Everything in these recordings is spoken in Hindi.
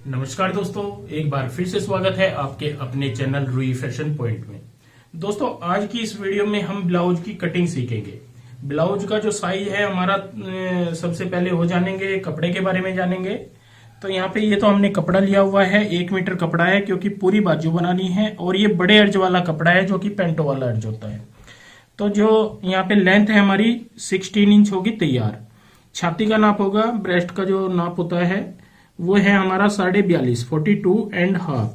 नमस्कार दोस्तों, एक बार फिर से स्वागत है आपके अपने चैनल रूई फैशन पॉइंट में। दोस्तों, आज की इस वीडियो में हम ब्लाउज की कटिंग सीखेंगे। ब्लाउज का जो साइज है हमारा, सबसे पहले हो जानेंगे कपड़े के बारे में जानेंगे। तो यहाँ पे ये तो हमने कपड़ा लिया हुआ है, 1 मीटर कपड़ा है क्योंकि पूरी बाजू बनानी है। और ये बड़े अर्ज वाला कपड़ा है जो कि पेंटो वाला अर्ज होता है। तो जो यहाँ पे लेंथ है हमारी 16 इंच होगी तैयार। छाती का नाप होगा, ब्रेस्ट का जो नाप होता है वो है हमारा 42.5, 42.5।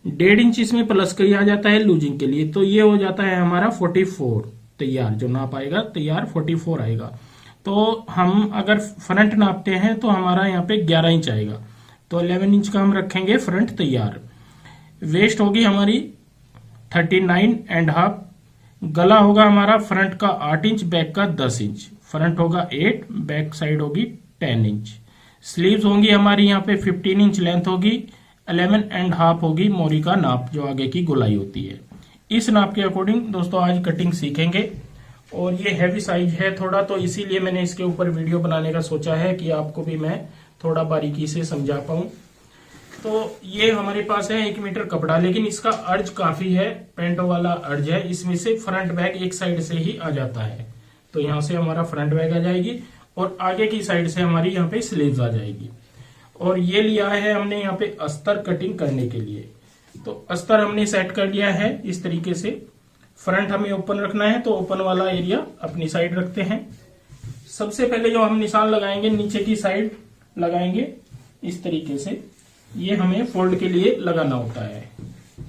1.5 इंच इसमें प्लस किया जाता है लूजिंग के लिए, तो ये हो जाता है हमारा 44 तैयार। जो नाप आएगा तैयार 44 आएगा। तो हम अगर फ्रंट नापते हैं तो हमारा यहाँ पे 11 इंच आएगा, तो 11 इंच का हम रखेंगे फ्रंट तैयार। वेस्ट होगी हमारी 39.5। गला होगा हमारा फ्रंट का 8 इंच, बैक का 10 इंच। फ्रंट होगा 8, बैक साइड होगी 10 इंच। स्लीव्स होंगी हमारी यहाँ पे 15 इंच लेंथ होगी, 11.5 होगी मोरी का नाप जो आगे की गोलाई होती है। इस नाप के अकॉर्डिंग दोस्तों आज कटिंग सीखेंगे। और ये हैवी साइज है थोड़ा, तो इसीलिए मैंने इसके ऊपर वीडियो बनाने का सोचा है कि आपको भी मैं थोड़ा बारीकी से समझा पाऊं। तो ये हमारे पास है 1 मीटर कपड़ा, लेकिन इसका अर्ज काफी है, पेंटो वाला अर्ज है। इसमें से फ्रंट बैग एक साइड से ही आ जाता है, तो यहाँ से हमारा फ्रंट बैग आ जाएगी और आगे की साइड से हमारी यहाँ पे स्लीव्स आ जाएगी। और ये लिया है हमने यहाँ पे अस्तर कटिंग करने के लिए। तो अस्तर हमने सेट कर लिया है इस तरीके से। फ्रंट हमें ओपन रखना है, तो ओपन वाला एरिया अपनी साइड रखते हैं। सबसे पहले जो हम निशान लगाएंगे नीचे की साइड लगाएंगे इस तरीके से। ये हमें फोल्ड के लिए लगाना होता है।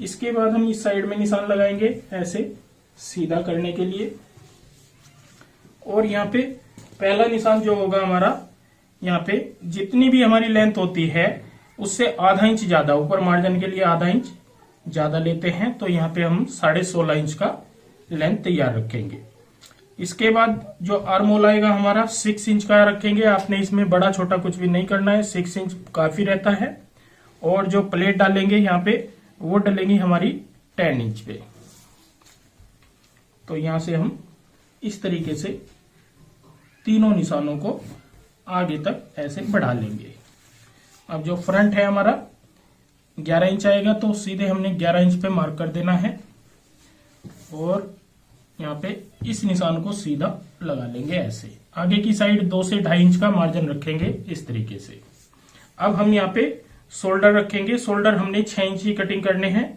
इसके बाद हम इस साइड में निशान लगाएंगे ऐसे सीधा करने के लिए। और यहाँ पे पहला निशान जो होगा हमारा, यहाँ पे जितनी भी हमारी लेंथ होती है उससे आधा इंच ज्यादा, ऊपर मार्जिन के लिए आधा इंच ज्यादा लेते हैं। तो यहाँ पे हम 16.5 इंच का लेंथ तैयार रखेंगे। इसके बाद जो आर्म होल आएगा हमारा 6 इंच का रखेंगे। आपने इसमें बड़ा छोटा कुछ भी नहीं करना है, 6 इंच काफी रहता है। और जो प्लेट डालेंगे यहाँ पे वो डलेंगी हमारी 10 इंच पे। तो यहां से हम इस तरीके से तीनों निशानों को आगे तक ऐसे बढ़ा लेंगे। अब जो फ्रंट है हमारा 11 इंच आएगा, तो सीधे हमने 11 इंच पे मार्क कर देना है। और यहाँ पे इस निशान को सीधा लगा लेंगे ऐसे। आगे की साइड 2 से 2.5 इंच का मार्जिन रखेंगे इस तरीके से। अब हम यहाँ पे शोल्डर रखेंगे। शोल्डर हमने 6 इंच की कटिंग करने हैं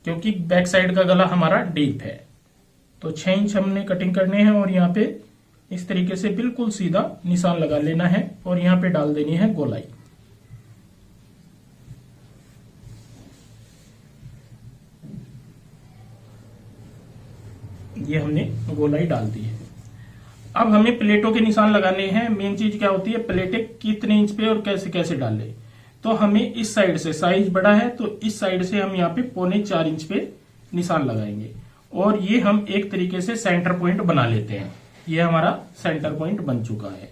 क्योंकि बैक साइड का गला हमारा डीप है, तो 6 इंच हमने कटिंग करने हैं। और यहाँ पे इस तरीके से बिल्कुल सीधा निशान लगा लेना है और यहाँ पे डाल देनी है गोलाई। ये हमने गोलाई डाल दी है। अब हमें प्लेटों के निशान लगाने हैं। मेन चीज क्या होती है, प्लेटें कितने इंच पे और कैसे कैसे डाले। तो हमें इस साइड से, साइज बड़ा है तो इस साइड से हम यहाँ पे 3.25 इंच पे निशान लगाएंगे। और ये हम एक तरीके से सेंटर पॉइंट बना लेते हैं। ये हमारा सेंटर पॉइंट बन चुका है।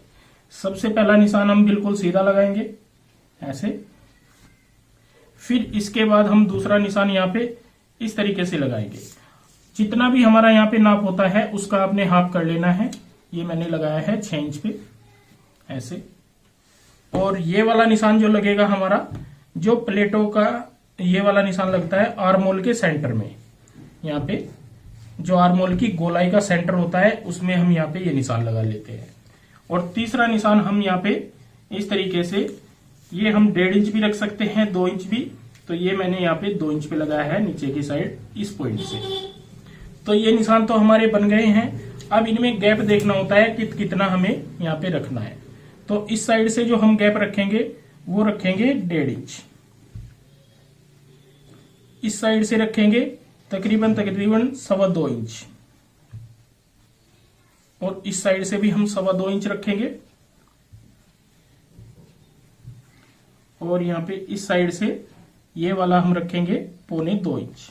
सबसे पहला निशान हम बिल्कुल सीधा लगाएंगे ऐसे। फिर इसके बाद हम दूसरा निशान यहाँ पे इस तरीके से लगाएंगे। जितना भी हमारा यहाँ पे नाप होता है उसका आपने हाफ कर लेना है। ये मैंने लगाया है 6 इंच पे ऐसे। और ये वाला निशान जो लगेगा हमारा, जो प्लेटों का ये वाला निशान लगता है आर्म होल के सेंटर में। यहाँ पे जो आर्म होल की गोलाई का सेंटर होता है उसमें हम यहाँ पे ये निशान लगा लेते हैं। और तीसरा निशान हम यहाँ पे इस तरीके से, ये हम 1.5 इंच भी रख सकते हैं, 2 इंच भी। तो ये मैंने यहाँ पे 2 इंच पे लगाया है नीचे की साइड इस पॉइंट से। तो ये निशान तो हमारे बन गए हैं। अब इनमें गैप देखना होता है कि कितना हमें यहाँ पे रखना है। तो इस साइड से जो हम गैप रखेंगे वो रखेंगे 1.5 इंच। इस साइड से रखेंगे तकरीबन 2.25 इंच। और इस साइड से भी हम 2.25 इंच रखेंगे। और यहाँ पे इस साइड से ये वाला हम रखेंगे 2.25 इंच।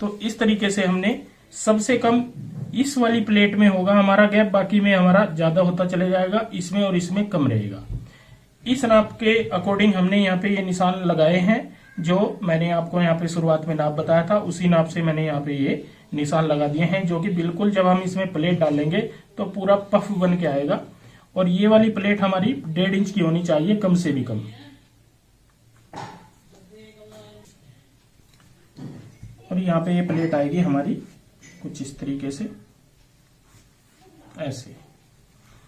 तो इस तरीके से हमने, सबसे कम इस वाली प्लेट में होगा हमारा गैप, बाकी में हमारा ज्यादा होता चले जाएगा, इसमें और इसमें कम रहेगा। इस नाप के अकॉर्डिंग हमने यहाँ पे ये निशान लगाए हैं। जो मैंने आपको यहाँ पे शुरुआत में नाप बताया था उसी नाप से मैंने यहाँ पे ये निशान लगा दिए हैं, जो कि बिल्कुल जब हम इसमें प्लेट डालेंगे तो पूरा पफ बन के आएगा। और ये वाली प्लेट हमारी 1.5 इंच की होनी चाहिए, कम से भी कम। और यहाँ पे ये प्लेट आएगी हमारी कुछ इस तरीके से, ऐसे।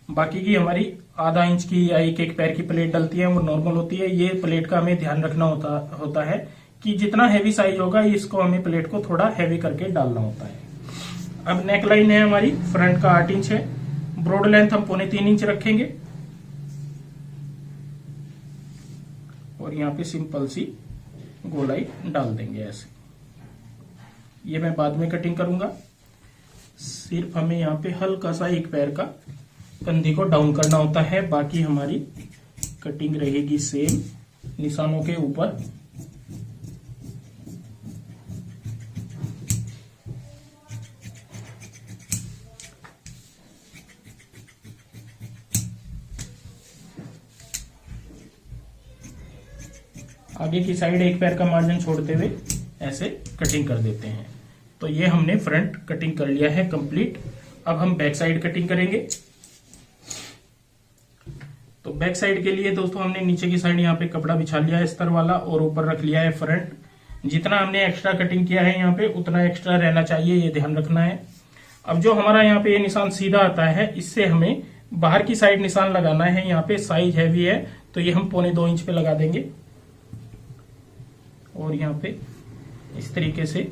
बाकी की हमारी आधा इंच की या एक पैर की प्लेट डलती है, वो नॉर्मल होती है। ये प्लेट का हमें ध्यान रखना होता है कि जितना हैवी साइज होगा इसको हमें प्लेट को थोड़ा हैवी करके डालना होता है। अब नेक लाइन है हमारी, फ्रंट का 8 इंच है, ब्रॉड लेंथ हम 3.25 इंच रखेंगे और यहाँ पे सिंपल सी गोलाई डाल देंगे ऐसे। ये मैं बाद में कटिंग करूंगा। सिर्फ हमें यहाँ पे हल्का सा एक पैर का कंधी को डाउन करना होता है, बाकी हमारी कटिंग रहेगी सेम निशानों के ऊपर। आगे की साइड एक पैर का मार्जिन छोड़ते हुए ऐसे कटिंग कर देते हैं। तो ये हमने फ्रंट कटिंग कर लिया है कंप्लीट। अब हम बैक साइड कटिंग करेंगे। तो बैक साइड के लिए दोस्तों हमने नीचे की साइड यहाँ पे कपड़ा बिछा लिया है अस्तर वाला और ऊपर रख लिया है फ्रंट। जितना हमने एक्स्ट्रा कटिंग किया है यहाँ पे उतना एक्स्ट्रा रहना चाहिए, ये ध्यान रखना है। अब जो हमारा यहाँ पे ये निशान सीधा आता है, इससे हमें बाहर की साइड निशान लगाना है। यहाँ पे साइज हैवी है तो ये हम 1.25 इंच पे लगा देंगे और यहाँ पे इस तरीके से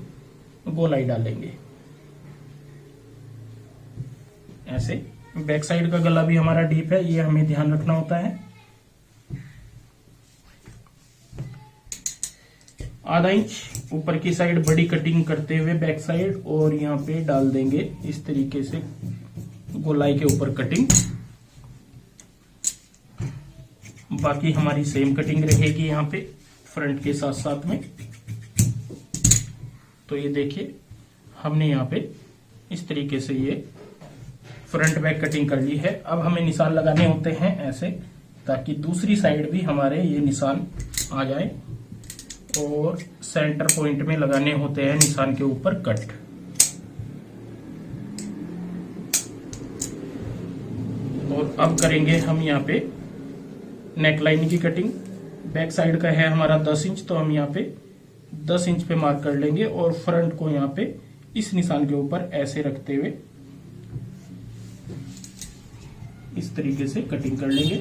गोलाई डालेंगे ऐसे। बैक साइड का गला भी हमारा डीप है, ये हमें ध्यान रखना होता है। आधा इंच ऊपर की साइड बड़ी कटिंग करते हुए बैक साइड और यहाँ पे डाल देंगे इस तरीके से गोलाई के ऊपर कटिंग। बाकी हमारी सेम कटिंग रहेगी यहाँ पे फ्रंट के साथ साथ में। तो ये देखिए हमने यहाँ पे इस तरीके से ये फ्रंट बैक कटिंग कर ली है। अब हमें निशान लगाने होते हैं ऐसे, ताकि दूसरी साइड भी हमारे ये निशान आ जाए और सेंटर पॉइंट में लगाने होते हैं निशान के ऊपर कट। और अब करेंगे हम यहाँ पे नेक लाइन की कटिंग। बैक साइड का है हमारा 10 इंच, तो हम यहाँ पे 10 इंच पे मार्क कर लेंगे और फ्रंट को यहाँ पे इस निशान के ऊपर ऐसे रखते हुए इस तरीके से कटिंग कर लेंगे।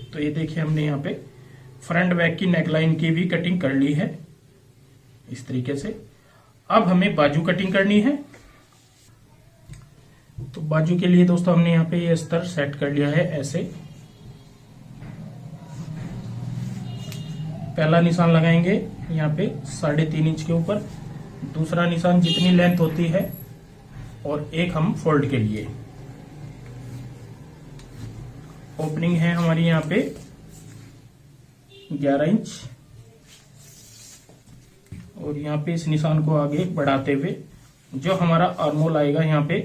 तो ये देखिए हमने यहाँ पे फ्रंट बैक की नेकलाइन की भी कटिंग कर ली है इस तरीके से। अब हमें बाजू कटिंग करनी है। तो बाजू के लिए दोस्तों हमने यहाँ पे ये अस्तर सेट कर लिया है ऐसे। पहला निशान लगाएंगे यहाँ पे 3.5 इंच के ऊपर, दूसरा निशान जितनी लेंथ होती है और एक हम फोल्ड के लिए। ओपनिंग है हमारी यहाँ पे 11 इंच और यहाँ पे इस निशान को आगे बढ़ाते हुए जो हमारा आर्मोल आएगा यहाँ पे,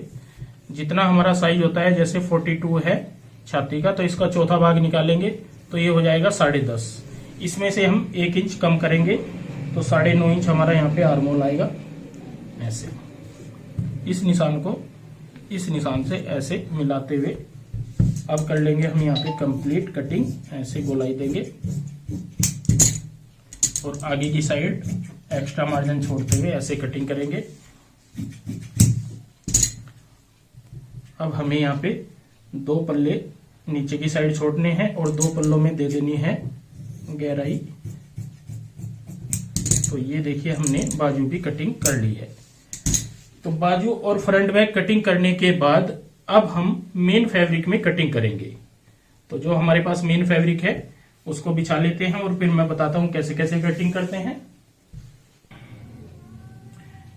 जितना हमारा साइज होता है, जैसे 42 है छाती का, तो इसका चौथा भाग निकालेंगे तो ये हो जाएगा 10.5। इसमें से हम 1 इंच कम करेंगे तो 9.5 इंच हमारा यहाँ पे आर्मोल आएगा ऐसे। इस निशान को इस निशान से ऐसे मिलाते हुए अब कर लेंगे हम यहाँ पे कंप्लीट कटिंग। ऐसे गोलाई देंगे और आगे की साइड एक्स्ट्रा मार्जिन छोड़ते हुए ऐसे कटिंग करेंगे। अब हमें यहाँ पे 2 पल्ले नीचे की साइड छोड़ने हैं और 2 पल्लों में दे देनी है गहराई। तो ये देखिए हमने बाजू की कटिंग कर ली है। तो बाजू और फ्रंट बैक कटिंग करने के बाद अब हम मेन फैब्रिक में कटिंग करेंगे। तो जो हमारे पास मेन फैब्रिक है उसको बिछा लेते हैं और फिर मैं बताता हूं कैसे कैसे कटिंग करते हैं।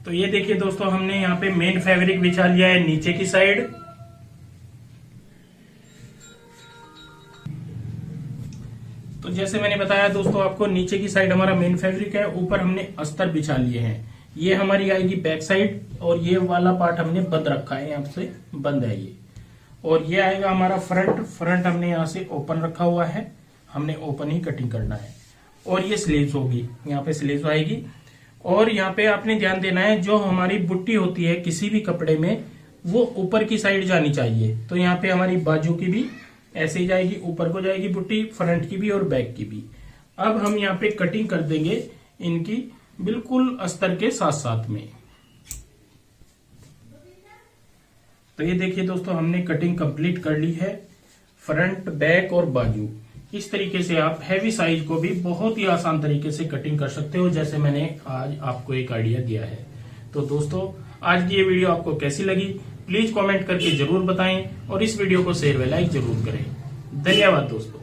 तो ये देखिए दोस्तों हमने यहाँ पे मेन फैब्रिक बिछा लिया है नीचे की साइड। तो जैसे मैंने बताया दोस्तों आपको, नीचे की साइड हमारा मेन फैब्रिक है, ऊपर हमने अस्तर बिछा लिए हैं। ये हमारी आएगी बैक साइड और ये वाला पार्ट हमने बंद रखा है, यहाँ से बंद है ये। और ये आएगा हमारा फ्रंट। फ्रंट हमने यहाँ से ओपन रखा हुआ है, हमने ओपन ही कटिंग करना है। और ये स्लीव्स होगी, यहाँ पे स्लीव्स आएगी। और यहाँ पे आपने ध्यान देना है, जो हमारी बुट्टी होती है किसी भी कपड़े में वो ऊपर की साइड जानी चाहिए। तो यहाँ पे हमारी बाजू की भी ऐसे ही जाएगी, ऊपर को जाएगी बुट्टी, फ्रंट की भी और बैक की भी। अब हम यहाँ पे कटिंग कर देंगे इनकी बिल्कुल अस्तर के साथ साथ में। तो ये देखिए दोस्तों, हमने कटिंग कंप्लीट कर ली है, फ्रंट, बैक और बाजू। इस तरीके से आप हैवी साइज को भी बहुत ही आसान तरीके से कटिंग कर सकते हो, जैसे मैंने आज आपको एक आइडिया दिया है। तो दोस्तों, आज की ये वीडियो आपको कैसी लगी प्लीज कमेंट करके जरूर बताएं और इस वीडियो को शेयर व लाइक जरूर करें। धन्यवाद दोस्तों।